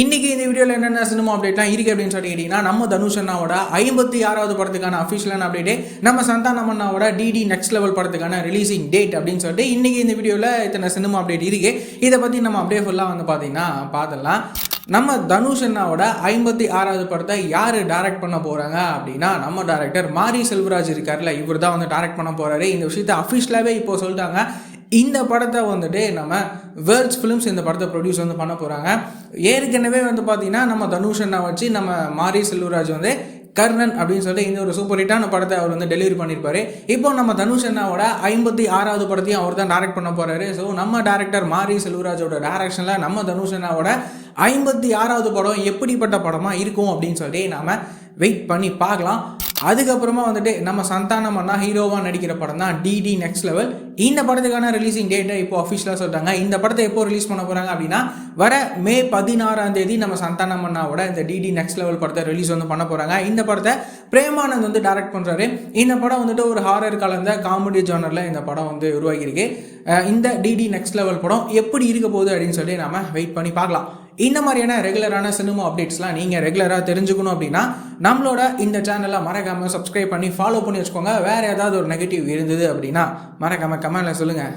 இன்னைக்கு இந்த வீடியோவில் என்னென்ன சினிமா அப்டேட்லாம் இருக்குது அப்படின்னு சொல்லி கேட்டிங்கன்னா, நம்ம தனுஷ் அண்ணாவோட 56வது படத்துக்கான அஃபிஷியலான அப்டேட்டே, நம்ம சந்தானம் அண்ணாவோட டிடி நெக்ஸ்ட் லெவல் படத்துக்கான ரிலீசிங் டேட் அப்படின்னு சொல்லிட்டு இன்னைக்கு இந்த வீடியோவில் இத்தனை சினிமா அப்டேட் இருக்கு. இதை பற்றி நம்ம அப்படியே ஃபுல்லாக வந்து பார்த்தீங்கன்னா பார்த்துடலாம். நம்ம தனுஷ் அண்ணாவோட 56வது படத்தை யார் டைரக்ட் பண்ண போகிறாங்க அப்படின்னா, நம்ம டேரக்டர் மாரி செல்வராஜ் இருக்கார்ல, இவர் தான் வந்து டைரக்ட் பண்ண போகிறாரு. இந்த விஷயத்தை அஃபிஷியலாகவே இப்போ சொல்லிட்டாங்க. இந்த படத்தை வந்துட்டு நம்ம வேர்ல்ட்ஸ் ஃபிலிம்ஸ் இந்த படத்தை ப்ரொடியூஸ் வந்து பண்ண போகிறாங்க. ஏற்கனவே வந்து பார்த்தீங்கன்னா நம்ம தனுஷ் அண்ணா வச்சு நம்ம மாரி செல்வராஜ் வந்து கர்ணன் அப்படின்னு சொல்லிட்டு இந்த ஒரு சூப்பர் ஹிட்டான படத்தை அவர் வந்து டெலிவரி பண்ணியிருப்பாரு. இப்போ நம்ம தனுஷ் அண்ணாவோட 56வது படத்தையும் அவர் தான் டைரக்ட் பண்ண போகிறாரு. ஸோ நம்ம டேரக்டர் மாரி செல்வராஜோட டைரக்ஷனில் நம்ம தனுஷ் அண்ணாவோட 56வது படம் எப்படிப்பட்ட படமாக இருக்கும் அப்படின்னு சொல்லிட்டு நாம் வெயிட் பண்ணி பார்க்கலாம். அதுக்கப்புறமா வந்துட்டு நம்ம சந்தானம் அண்ணா ஹீரோவாக நடிக்கிற படம் தான் டிடி நெக்ஸ்ட் லெவல். இந்த படத்துக்கான ரிலீசிங் டேட்டை இப்போ அஃபிஷியலாக சொல்லிட்டாங்க. இந்த படத்தை எப்போ ரிலீஸ் பண்ண போகிறாங்க அப்படின்னா, வர மே 16 நம்ம சந்தானம் அண்ணாவோட இந்த டிடி நெக்ஸ்ட் லெவல் படத்தை ரிலீஸ் வந்து பண்ண போகிறாங்க. இந்த படத்தை பிரேமானந்த் வந்து டைரக்ட் பண்ணுறாரு. இந்த படம் வந்துட்டு ஒரு ஹாரர் கலந்த காமெடி ஜானரில் இந்த படம் வந்து உருவாகியிருக்கு. இந்த டிடி நெக்ஸ்ட் லெவல் படம் எப்படி இருக்க போகுது அப்படின்னு சொல்லி நம்ம வெயிட் பண்ணி பார்க்கலாம். இந்த மாதிரியான ரெகுலரான சினிமா அப்டேட்ஸ்லாம் நீங்கள் ரெகுலராக தெரிஞ்சுக்கணும் அப்படின்னா நம்மளோட இந்த சேனலை மறக்காமல் சப்ஸ்கிரைப் பண்ணி ஃபாலோ பண்ணி வச்சுக்கோங்க. வேறு ஏதாவது ஒரு நெகட்டிவ் இருந்தது அப்படின்னா மறக்காமல் கமெண்ட்டில் சொல்லுங்கள்.